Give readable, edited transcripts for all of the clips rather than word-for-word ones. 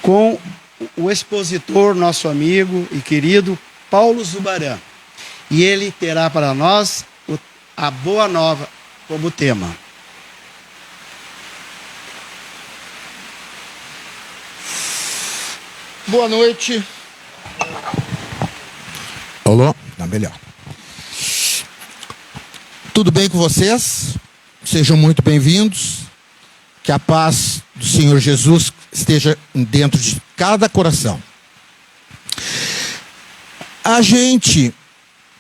com o expositor, nosso amigo e querido Paulo Zubaran. E ele terá para nós a Boa Nova como tema. Boa noite. Alô? Tá melhor. Tudo bem com vocês? Sejam muito bem-vindos. Que a paz do Senhor Jesus esteja dentro de cada coração. A gente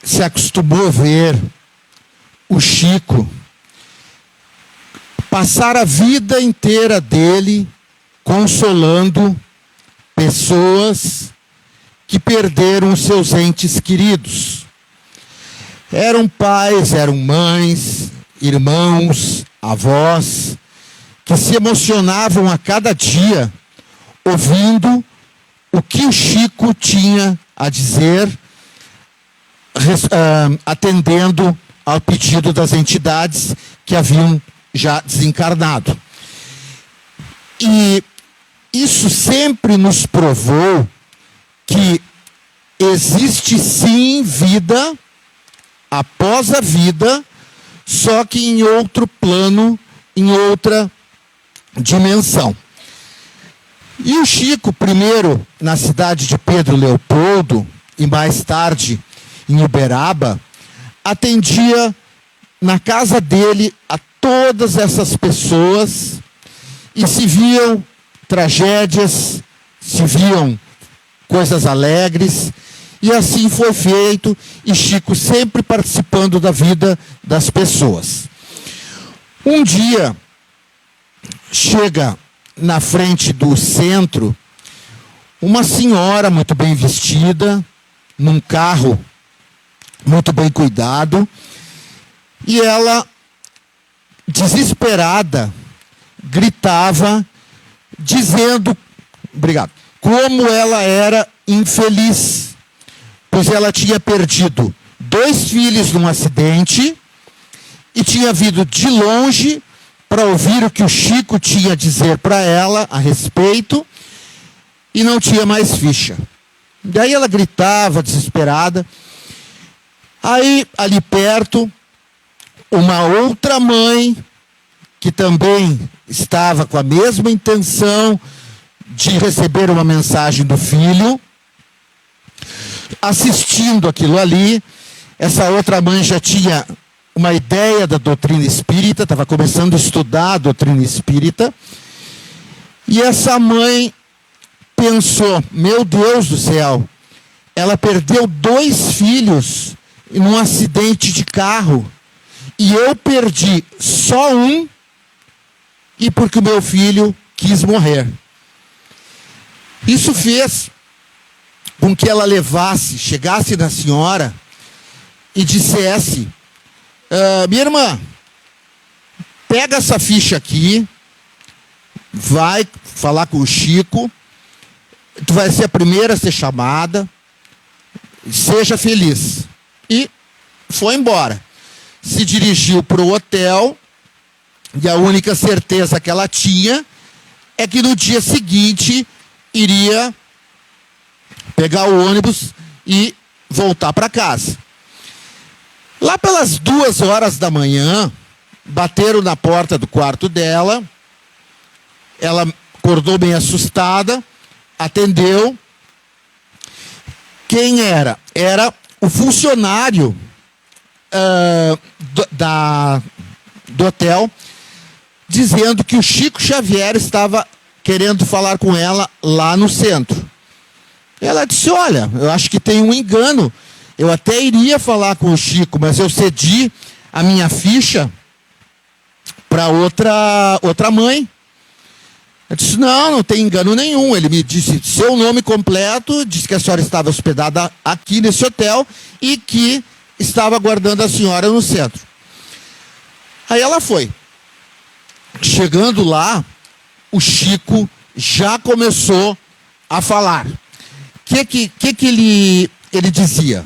se acostumou a ver o Chico passar a vida inteira dele consolando pessoas que perderam seus entes queridos. Eram pais, eram mães, irmãos, avós, que se emocionavam a cada dia ouvindo o que o Chico tinha a dizer, atendendo ao pedido das entidades que haviam já desencarnado. E isso sempre nos provou que existe sim vida após a vida, só que em outro plano, em outra dimensão. E o Chico, primeiro na cidade de Pedro Leopoldo e mais tarde em Uberaba, atendia na casa dele a todas essas pessoas e se viam tragédias, se viam coisas alegres, e assim foi feito, e Chico sempre participando da vida das pessoas. Um dia, chega na frente do centro uma senhora muito bem vestida, num carro muito bem cuidado, e ela, desesperada, gritava, dizendo, obrigado, como ela era infeliz, pois ela tinha perdido 2 filhos num acidente e tinha vindo de longe para ouvir o que o Chico tinha a dizer para ela a respeito e não tinha mais ficha. Daí ela gritava, desesperada. Aí, ali perto, uma outra mãe, que também estava com a mesma intenção de receber uma mensagem do filho, assistindo aquilo ali. Essa outra mãe já tinha uma ideia da doutrina espírita, estava começando a estudar a doutrina espírita, e essa mãe pensou, meu Deus do céu, ela perdeu 2 filhos num acidente de carro, e eu perdi só um, e porque o meu filho quis morrer. Isso fez com que ela chegasse na senhora e dissesse, minha irmã, pega essa ficha aqui, vai falar com o Chico, tu vai ser a primeira a ser chamada, seja feliz. E foi embora. Se dirigiu para o hotel, e a única certeza que ela tinha é que no dia seguinte iria pegar o ônibus e voltar para casa. Lá pelas 2 horas da manhã, bateram na porta do quarto dela, ela acordou bem assustada, atendeu. Quem era? Era o funcionário do hotel, dizendo que o Chico Xavier estava querendo falar com ela lá no centro. Ela disse, olha, eu acho que tem um engano, eu até iria falar com o Chico, mas eu cedi a minha ficha para outra mãe. Eu disse, não tem engano nenhum. Ele me disse seu nome completo, disse que a senhora estava hospedada aqui nesse hotel e que estava aguardando a senhora no centro. Aí ela foi. Chegando lá, o Chico já começou a falar. O que ele dizia?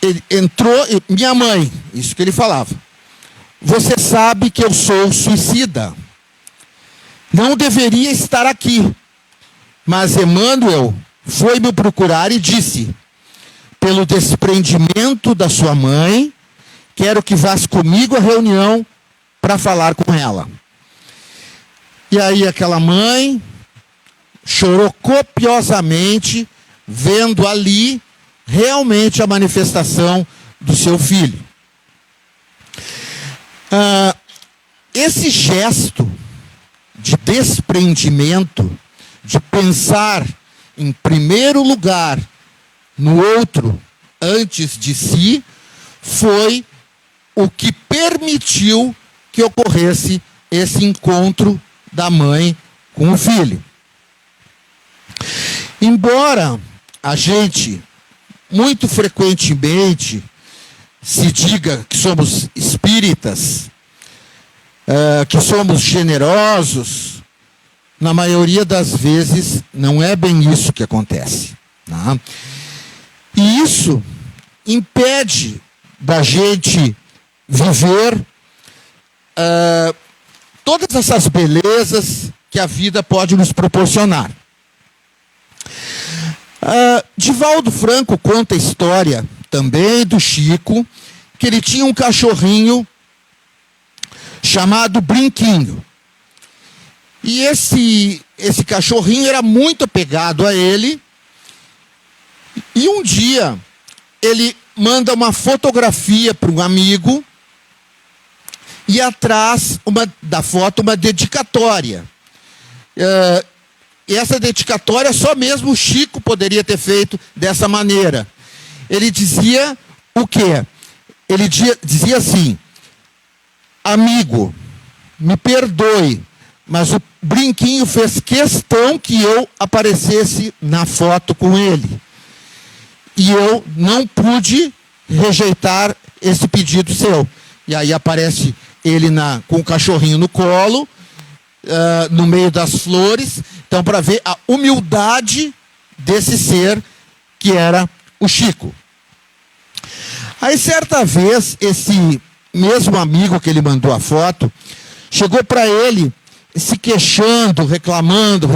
Ele entrou, minha mãe, isso que ele falava. Você sabe que eu sou suicida. não deveria estar aqui. Mas Emmanuel foi me procurar e disse: pelo desprendimento da sua mãe, quero que vás comigo à reunião para falar com ela. E aí aquela mãe chorou copiosamente, vendo ali realmente a manifestação do seu filho. Esse gesto de desprendimento, de pensar em primeiro lugar no outro antes de si, foi o que permitiu que ocorresse esse encontro da mãe com o filho. Embora a gente muito frequentemente se diga que somos espíritas, que somos generosos, na maioria das vezes não é bem isso que acontece, tá? E isso impede da gente viver todas essas belezas que a vida pode nos proporcionar. Divaldo Franco conta a história também do Chico, que ele tinha um cachorrinho chamado Brinquinho. E esse cachorrinho era muito apegado a ele. E um dia ele manda uma fotografia para um amigo e atrás da foto uma dedicatória. E essa dedicatória só mesmo o Chico poderia ter feito dessa maneira. Ele dizia o quê? Ele dizia assim: amigo, me perdoe, mas o Brinquinho fez questão que eu aparecesse na foto com ele. E eu não pude rejeitar esse pedido seu. E aí aparece ele com o cachorrinho no colo, no meio das flores. Então, para ver a humildade desse ser que era o Chico. Aí, certa vez, esse mesmo amigo que ele mandou a foto, chegou para ele se queixando, reclamando.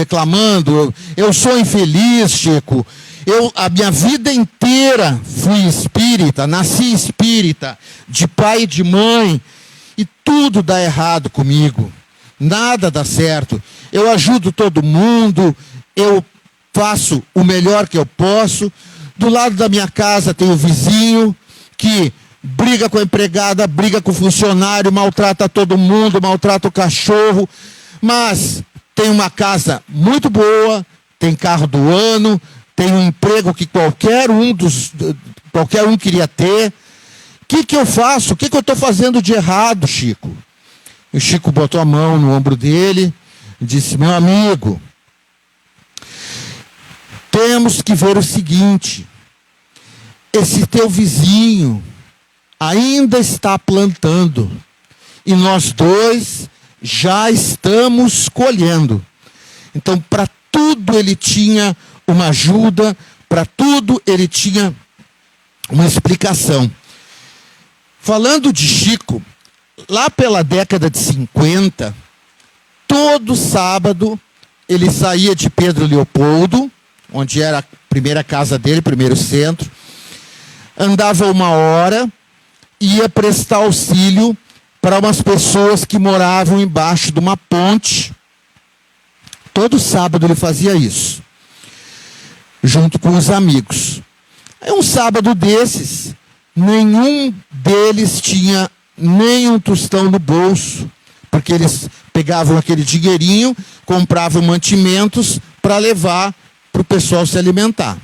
Eu sou infeliz, Chico. A minha vida inteira fui espírita, nasci espírita, de pai e de mãe, e tudo dá errado comigo. Nada dá certo. Eu ajudo todo mundo, eu faço o melhor que eu posso. Do lado da minha casa tem o vizinho que briga com a empregada, briga com o funcionário, maltrata todo mundo, maltrata o cachorro. Mas tem uma casa muito boa, tem carro do ano, tem um emprego que qualquer um queria ter. O que eu faço? O que eu estou fazendo de errado, Chico? E o Chico botou a mão no ombro dele e disse: meu amigo, temos que ver o seguinte: esse teu vizinho ainda está plantando e nós dois já estamos colhendo. Então, para tudo ele tinha uma ajuda, para tudo ele tinha uma explicação. Falando de Chico, lá pela década de 50, todo sábado ele saía de Pedro Leopoldo, onde era a primeira casa dele, primeiro centro, andava 1 hora, ia prestar auxílio para umas pessoas que moravam embaixo de uma ponte. Todo sábado ele fazia isso, junto com os amigos. Aí um sábado desses, nenhum deles tinha nem um tostão no bolso, porque eles pegavam aquele dinheirinho, compravam mantimentos para levar para o pessoal se alimentar.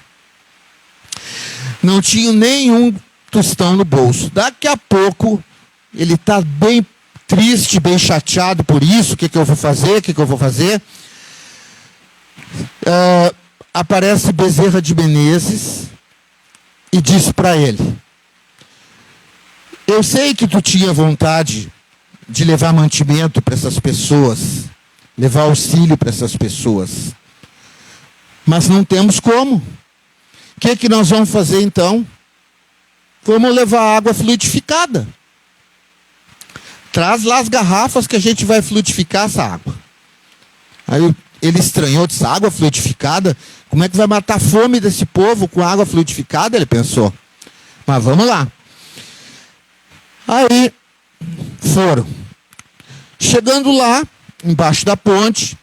Não tinha nenhum tostão no bolso. Daqui a pouco, ele está bem triste, bem chateado por isso. O que eu vou fazer? Aparece Bezerra de Menezes e diz para ele: eu sei que tu tinha vontade de levar mantimento para essas pessoas, levar auxílio para essas pessoas, mas não temos como. O que nós vamos fazer então? Vamos levar água fluidificada. Traz lá as garrafas que a gente vai fluidificar essa água. Aí ele estranhou, disse, água fluidificada? Como é que vai matar a fome desse povo com água fluidificada? Ele pensou. Mas vamos lá. Aí foram. Chegando lá, embaixo da ponte,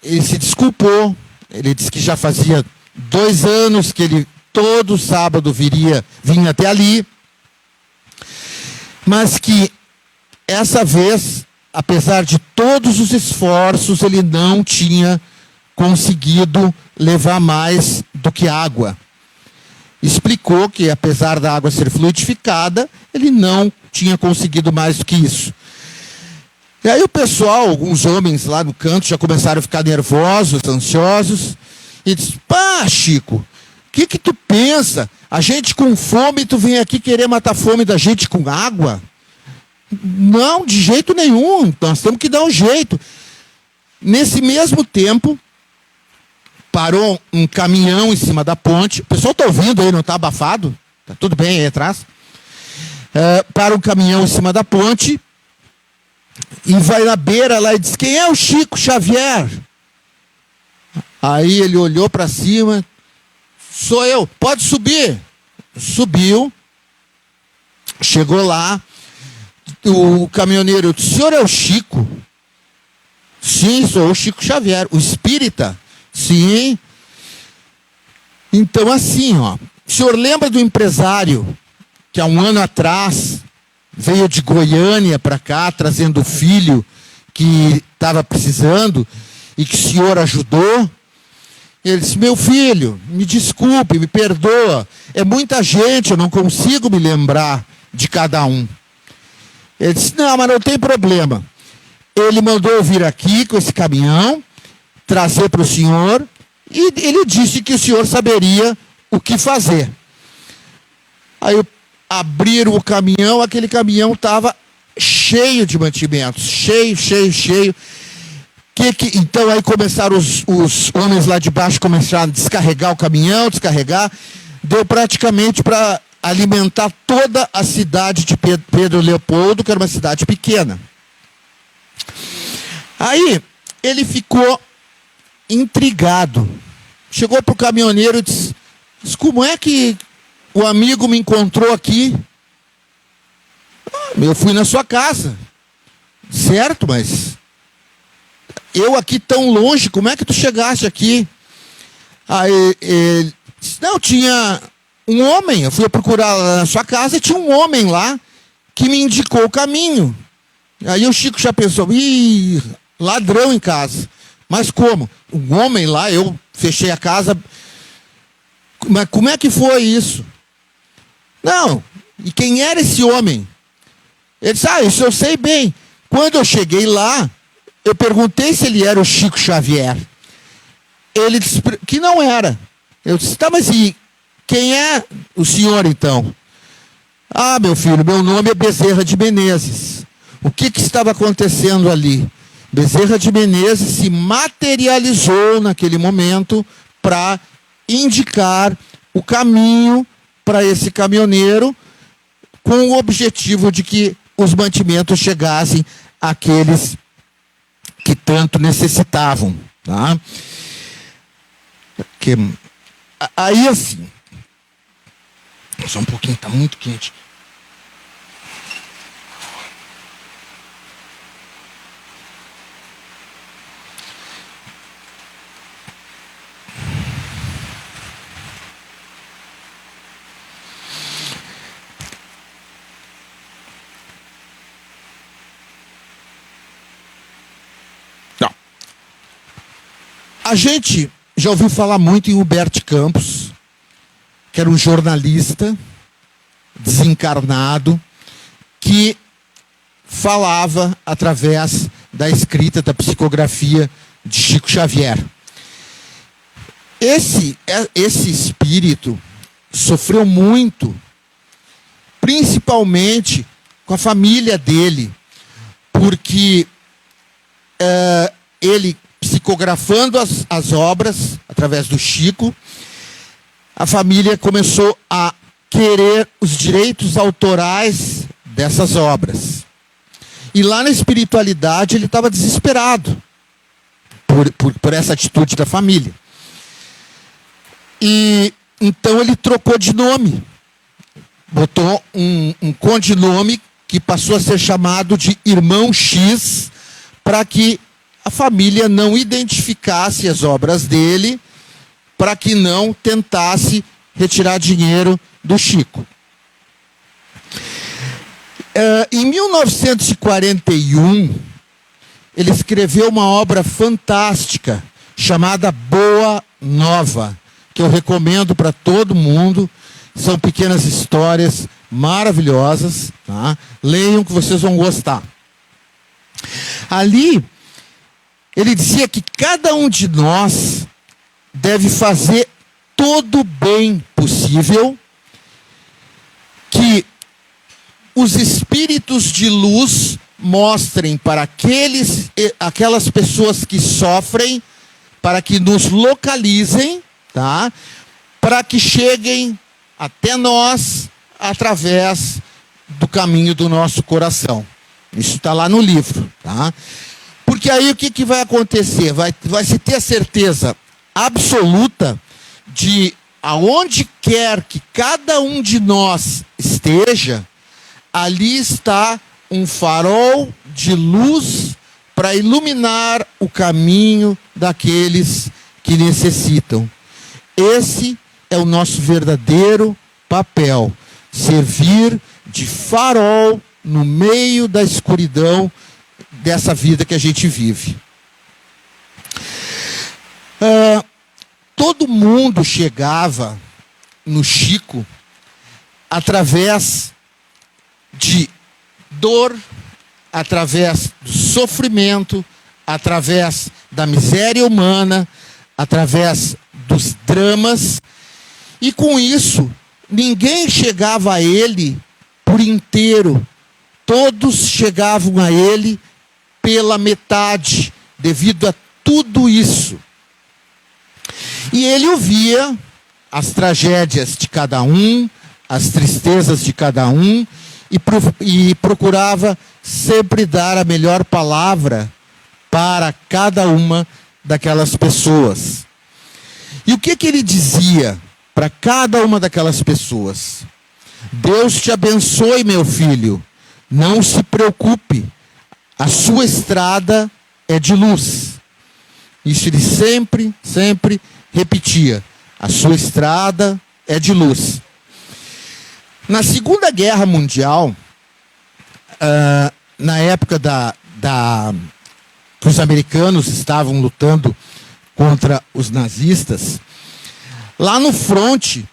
ele se desculpou. Ele disse que já fazia 2 anos que ele todo sábado vinha até ali. Mas que essa vez, apesar de todos os esforços, ele não tinha conseguido levar mais do que água. Explicou que, apesar da água ser fluidificada, ele não tinha conseguido mais do que isso. E aí o pessoal, alguns homens lá no canto, já começaram a ficar nervosos, ansiosos, e disse, pá, Chico, o que tu pensa? A gente com fome, tu vem aqui querer matar a fome da gente com água? Não, de jeito nenhum, nós temos que dar um jeito. Nesse mesmo tempo, parou um caminhão em cima da ponte. O pessoal está ouvindo aí, não está abafado? Está tudo bem aí atrás? Para um caminhão em cima da ponte e vai na beira lá e diz, quem é o Chico Xavier? Aí ele olhou para cima, sou eu, pode subir. Subiu, chegou lá, o caminhoneiro disse, o senhor é o Chico? Sim, sou o Chico Xavier, o espírita? Sim. Então assim, ó, o senhor lembra do empresário que há 1 ano atrás veio de Goiânia para cá, trazendo o filho que estava precisando e que o senhor ajudou? Ele disse, meu filho, me desculpe, me perdoa, é muita gente, eu não consigo me lembrar de cada um. Ele disse, não, mas não tem problema. Ele mandou eu vir aqui com esse caminhão, trazer para o senhor, e ele disse que o senhor saberia o que fazer. Aí abriram o caminhão, aquele caminhão estava cheio de mantimentos, cheio. Então aí começaram os homens lá de baixo, começaram a descarregar o caminhão, deu praticamente para alimentar toda a cidade de Pedro Leopoldo, que era uma cidade pequena. Aí ele ficou intrigado. Chegou para o caminhoneiro e disse, como é que o amigo me encontrou aqui? Eu fui na sua casa. Certo, mas eu aqui tão longe, como é que tu chegaste aqui? Aí ele disse, não, tinha um homem, eu fui procurar lá na sua casa e tinha um homem lá que me indicou o caminho. Aí o Chico já pensou, ih, ladrão em casa. Mas como? Um homem lá, eu fechei a casa. Mas como é que foi isso? Não, e quem era esse homem? Ele disse, isso eu sei bem. Quando eu cheguei lá, eu perguntei se ele era o Chico Xavier. Ele disse que não era. Eu disse, tá, mas e quem é o senhor então? Ah, meu filho, meu nome é Bezerra de Menezes. O que estava acontecendo ali? Bezerra de Menezes se materializou naquele momento para indicar o caminho para esse caminhoneiro, com o objetivo de que os mantimentos chegassem àqueles que tanto necessitavam. Tá? Aí assim, só um pouquinho, está muito quente. A gente já ouviu falar muito em Humberto Campos, que era um jornalista desencarnado, que falava através da escrita, da psicografia de Chico Xavier. Esse espírito sofreu muito, principalmente com a família dele, porque ele, psicografando as obras, através do Chico, a família começou a querer os direitos autorais dessas obras. E lá na espiritualidade ele estava desesperado, por essa atitude da família. E então ele trocou de nome, botou um codinome que passou a ser chamado de Irmão X, para que a família não identificasse as obras dele, para que não tentasse retirar dinheiro do Chico. Em 1941, ele escreveu uma obra fantástica chamada Boa Nova, que eu recomendo para todo mundo. São pequenas histórias maravilhosas, tá? Leiam que vocês vão gostar. Ali, ele dizia que cada um de nós deve fazer todo o bem possível que os espíritos de luz mostrem para aquelas pessoas que sofrem, para que nos localizem, tá? Para que cheguem até nós através do caminho do nosso coração. Isso está lá no livro, tá? Porque aí o que vai acontecer? Vai se ter a certeza absoluta de aonde quer que cada um de nós esteja, ali está um farol de luz para iluminar o caminho daqueles que necessitam. Esse é o nosso verdadeiro papel, servir de farol no meio da escuridão dessa vida que a gente vive. Todo mundo chegava no Chico através de dor, através do sofrimento, através da miséria humana, através dos dramas, e com isso ninguém chegava a ele por inteiro. Todos chegavam a ele pela metade, devido a tudo isso. E ele ouvia as tragédias de cada um, as tristezas de cada um, e procurava sempre dar a melhor palavra para cada uma daquelas pessoas. E o que ele dizia para cada uma daquelas pessoas? Deus te abençoe, meu filho. Não se preocupe. A sua estrada é de luz. Isso ele sempre repetia. A sua estrada é de luz. Na Segunda Guerra Mundial, na época que os americanos estavam lutando contra os nazistas, lá no fronte,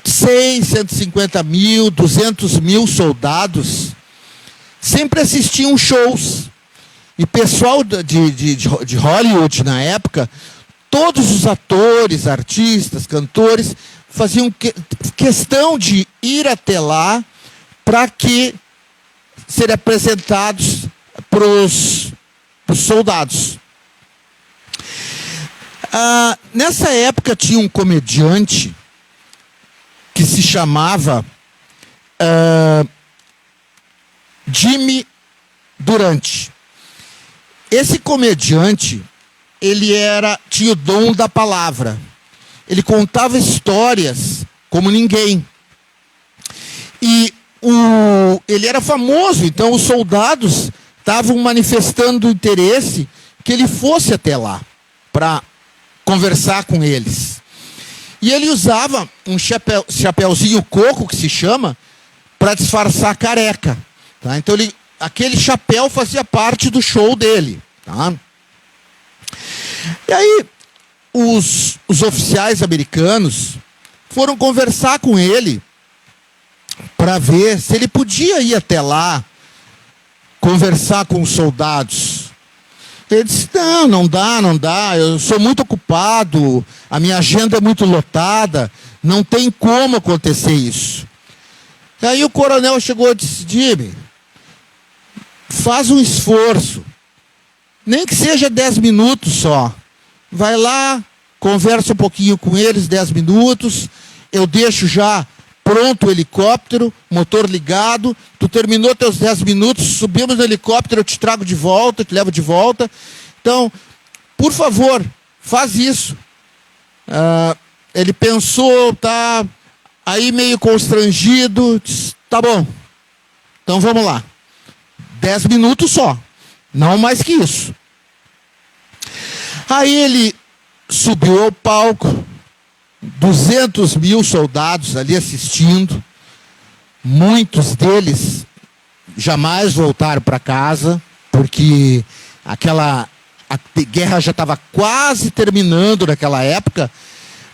100, 150 mil, 200 mil soldados sempre assistiam shows. E pessoal de Hollywood na época, todos os atores, artistas, cantores, faziam questão de ir até lá para que serem apresentados para os soldados. Nessa época tinha um comediante que se chamava Jimmy Durante. Esse comediante, ele tinha o dom da palavra. Ele contava histórias como ninguém. E ele era famoso, então os soldados estavam manifestando interesse que ele fosse até lá para conversar com eles. E ele usava um chapéuzinho coco, que se chama, para disfarçar careca. Tá? Então aquele chapéu fazia parte do show dele. Tá? E aí os oficiais americanos foram conversar com ele para ver se ele podia ir até lá, conversar com os soldados. Ele disse, não dá, eu sou muito ocupado, a minha agenda é muito lotada, não tem como acontecer isso. E aí o coronel chegou e disse, Jimmy, faz um esforço, nem que seja 10 minutos só. Vai lá, conversa um pouquinho com eles, 10 minutos, eu deixo já pronto o helicóptero, motor ligado, tu terminou teus 10 minutos, subimos no helicóptero, eu te trago de volta, te levo de volta. Então, por favor, faz isso. Ele pensou, tá aí meio constrangido, disse, tá bom, então vamos lá. 10 minutos só, não mais que isso. Aí ele subiu ao palco, 200 mil soldados ali assistindo, muitos deles jamais voltaram para casa, porque a guerra já estava quase terminando naquela época,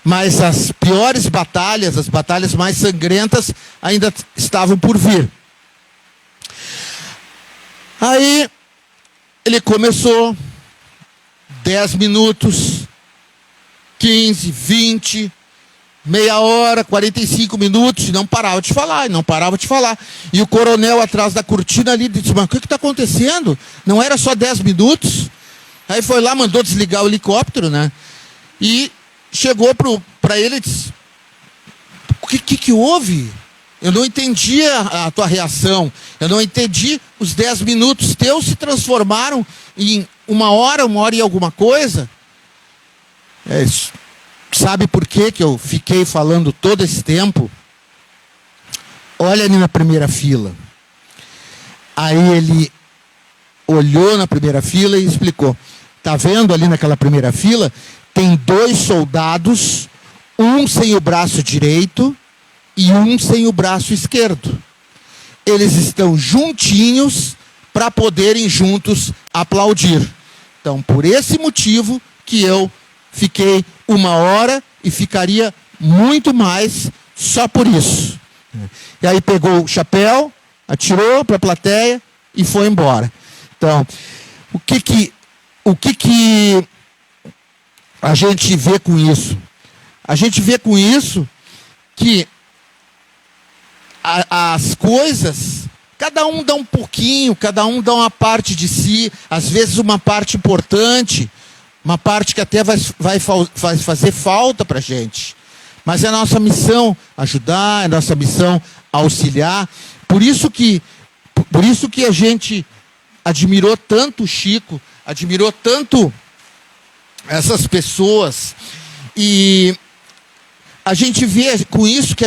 mas as piores batalhas, as batalhas mais sangrentas, ainda estavam por vir. Aí ele começou, 10 minutos, 15, 20, meia hora, 45 minutos, e não parava de falar, E o coronel atrás da cortina ali disse, mas o que está acontecendo? Não era só 10 minutos? Aí foi lá, mandou desligar o helicóptero, né? E chegou para ele e disse, o que houve? Eu não entendi a tua reação. Eu não entendi, os 10 minutos teus se transformaram em uma hora e alguma coisa. Sabe por que eu fiquei falando todo esse tempo? Olha ali na primeira fila. Aí ele olhou na primeira fila e explicou. Tá vendo ali naquela primeira fila? Tem 2 soldados, um sem o braço direito e um sem o braço esquerdo. Eles estão juntinhos para poderem juntos aplaudir. Então, por esse motivo que eu fiquei 1 hora e ficaria muito mais só por isso. E aí pegou o chapéu, atirou para a plateia e foi embora. Então, o que a gente vê com isso? A gente vê com isso que as coisas, cada um dá um pouquinho, cada um dá uma parte de si, às vezes uma parte importante, uma parte que até vai fazer falta para a gente. Mas é a nossa missão ajudar, é a nossa missão auxiliar. Por isso que a gente admirou tanto o Chico, admirou tanto essas pessoas. E a gente vê com isso que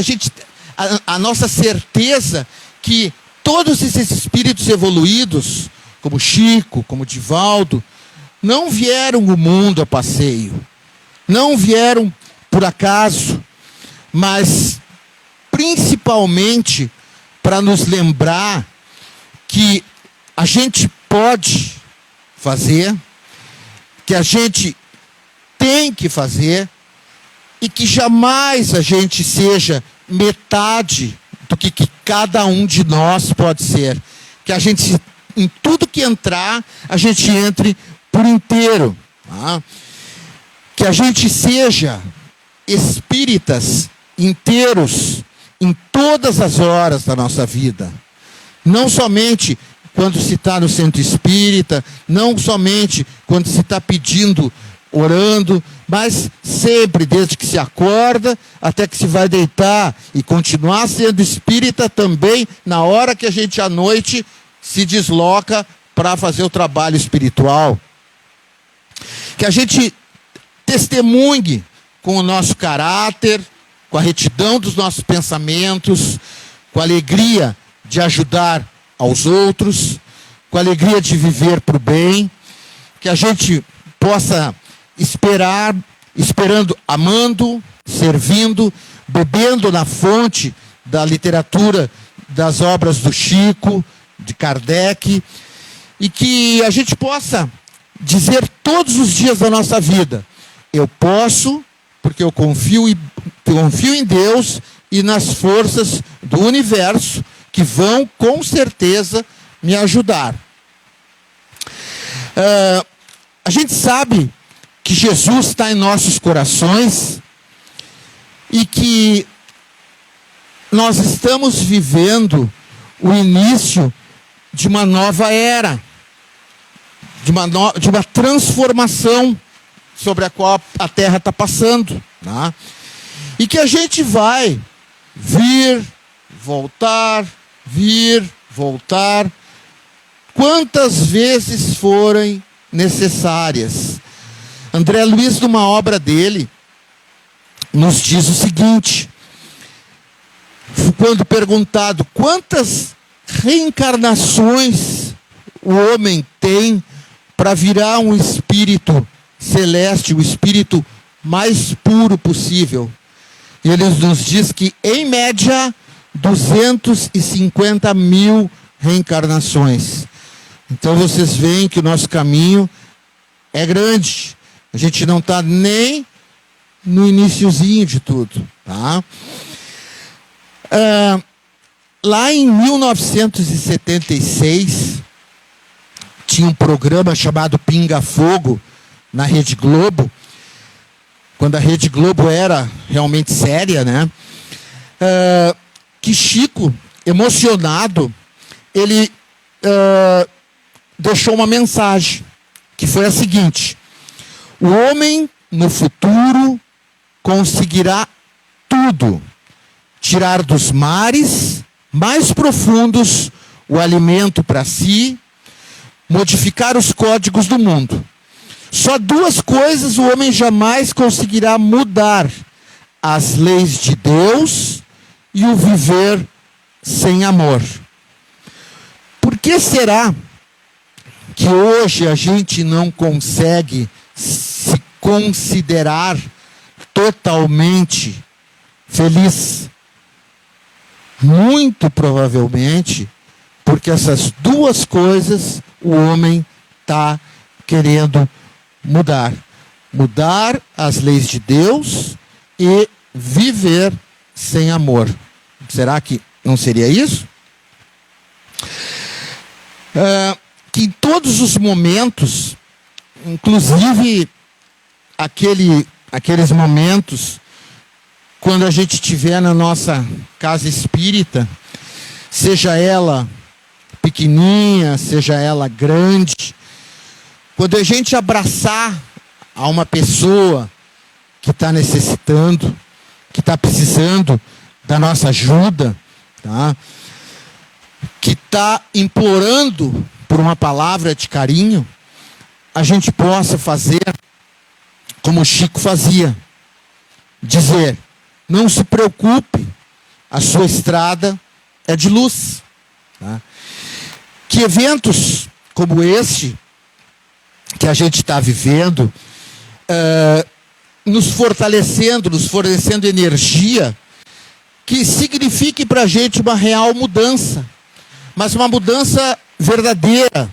a nossa certeza que todos esses espíritos evoluídos, como Chico, como Divaldo, não vieram o mundo a passeio, não vieram por acaso, mas principalmente para nos lembrar que a gente pode fazer, que a gente tem que fazer, e que jamais a gente seja metade do que cada um de nós pode ser. Que a gente, em tudo que entrar, a gente entre por inteiro. Tá? Que a gente seja espíritas inteiros em todas as horas da nossa vida. Não somente quando se está no centro espírita, não somente quando se está pedindo, orando, mas sempre, desde que se acorda até que se vai deitar, e continuar sendo espírita também na hora que a gente à noite se desloca para fazer o trabalho espiritual. Que a gente testemunhe com o nosso caráter, com a retidão dos nossos pensamentos, com a alegria de ajudar aos outros, com a alegria de viver para o bem, que a gente possa esperando, amando, servindo, bebendo na fonte da literatura, das obras do Chico, de Kardec, e que a gente possa dizer todos os dias da nossa vida, eu posso, porque eu confio em Deus e nas forças do universo, que vão com certeza me ajudar. A gente sabe que Jesus está em nossos corações e que nós estamos vivendo o início de uma nova era, de uma transformação sobre a qual a Terra está passando. Tá? E que a gente vai vir, voltar, quantas vezes forem necessárias. André Luiz, numa obra dele, nos diz o seguinte: quando perguntado quantas reencarnações o homem tem para virar um espírito celeste, o espírito mais puro possível, ele nos diz que, em média, 250 mil reencarnações. Então vocês veem que o nosso caminho é grande. A gente não está nem no iniciozinho de tudo, tá? Lá em 1976, tinha um programa chamado Pinga Fogo na Rede Globo, quando a Rede Globo era realmente séria, né? Que Chico, emocionado, ele deixou uma mensagem, que foi a seguinte: o homem no futuro conseguirá tudo, tirar dos mares mais profundos o alimento para si, modificar os códigos do mundo. Só duas coisas o homem jamais conseguirá mudar: as leis de Deus e o viver sem amor. Por que será que hoje a gente não consegue se considerar totalmente feliz? Muito provavelmente porque essas duas coisas o homem está querendo mudar. Mudar as leis de Deus e viver sem amor. Será que não seria isso? Que em todos os momentos, inclusive aqueles momentos quando a gente estiver na nossa casa espírita, seja ela pequenininha, seja ela grande, quando a gente abraçar a uma pessoa que está necessitando, que está precisando da nossa ajuda, tá? Que está implorando por uma palavra de carinho, a gente possa fazer como o Chico fazia, dizer: não se preocupe, a sua estrada é de luz. Tá? Que eventos como este que a gente está vivendo, nos fortalecendo, nos fornecendo energia, que signifique para a gente uma real mudança, mas uma mudança verdadeira,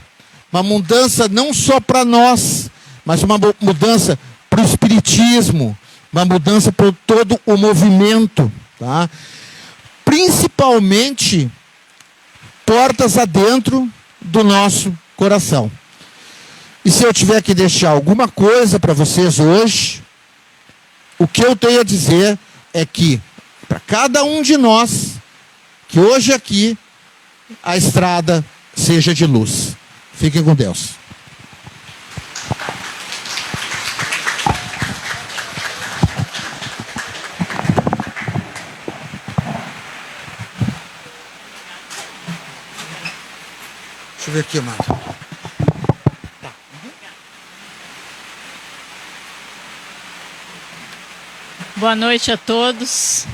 uma mudança não só para nós, mas uma mudança para o espiritismo, uma mudança para todo o movimento, tá? Principalmente portas adentro do nosso coração. E se eu tiver que deixar alguma coisa para vocês hoje, o que eu tenho a dizer é que, para cada um de nós, que hoje aqui a estrada seja de luz. Fiquem com Deus. Deixa eu ver aqui, amado. Boa noite a todos.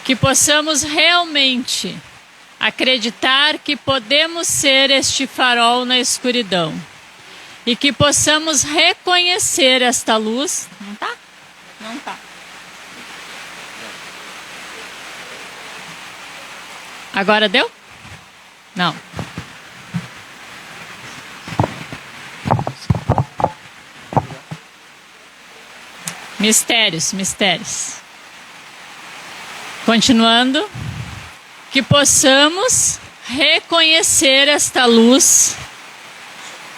Que possamos realmente acreditar que podemos ser este farol na escuridão. E que possamos reconhecer esta luz. Não tá? Não tá. Agora deu? Não. Mistérios, mistérios. Continuando, que possamos reconhecer esta luz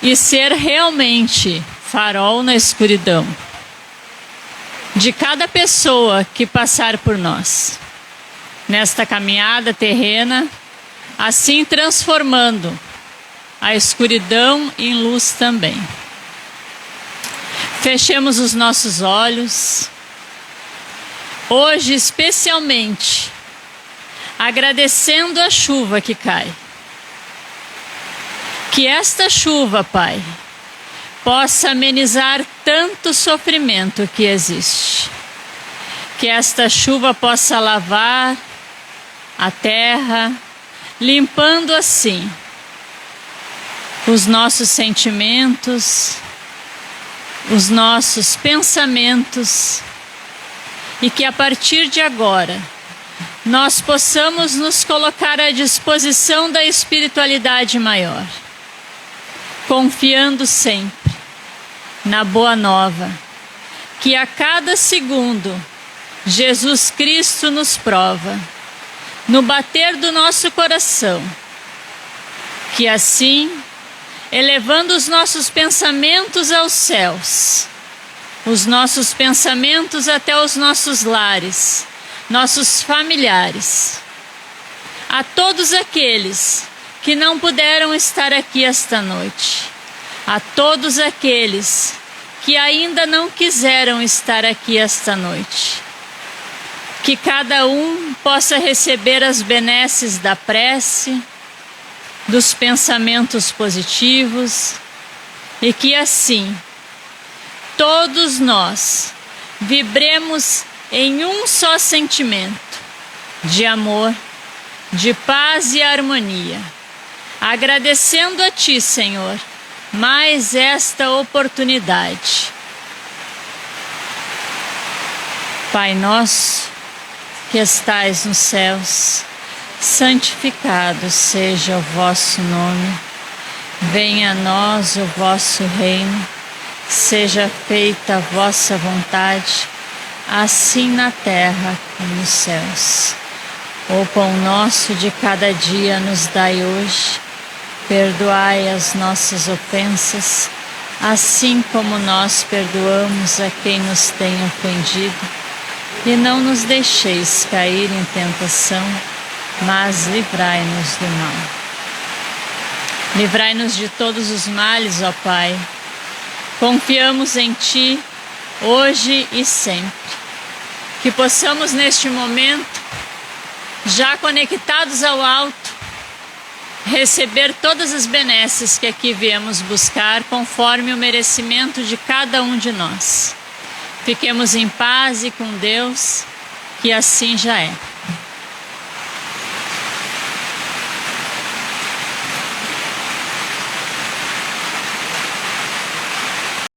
e ser realmente farol na escuridão de cada pessoa que passar por nós, nesta caminhada terrena, assim transformando a escuridão em luz também. Fechemos os nossos olhos. Hoje, especialmente, agradecendo a chuva que cai. Que esta chuva, Pai, possa amenizar tanto sofrimento que existe. Que esta chuva possa lavar a terra, limpando assim os nossos sentimentos, os nossos pensamentos, e que a partir de agora nós possamos nos colocar à disposição da espiritualidade maior, confiando sempre na boa nova, que a cada segundo Jesus Cristo nos prova, no bater do nosso coração, que assim, elevando os nossos pensamentos aos céus, os nossos pensamentos até os nossos lares, nossos familiares, a todos aqueles que não puderam estar aqui esta noite, a todos aqueles que ainda não quiseram estar aqui esta noite, que cada um possa receber as benesses da prece, dos pensamentos positivos, e que assim todos nós vibremos em um só sentimento de amor, de paz e harmonia, agradecendo a Ti, Senhor, mais esta oportunidade. Pai nosso, que estais nos céus, santificado seja o vosso nome. Venha a nós o vosso reino. Seja feita a vossa vontade, assim na terra como nos céus. O pão nosso de cada dia nos dai hoje. Perdoai as nossas ofensas, assim como nós perdoamos a quem nos tem ofendido. E não nos deixeis cair em tentação, mas livrai-nos do mal. Livrai-nos de todos os males, ó Pai. Confiamos em Ti, hoje e sempre. Que possamos neste momento, já conectados ao alto, receber todas as benesses que aqui viemos buscar, conforme o merecimento de cada um de nós. Fiquemos em paz e com Deus, que assim já é.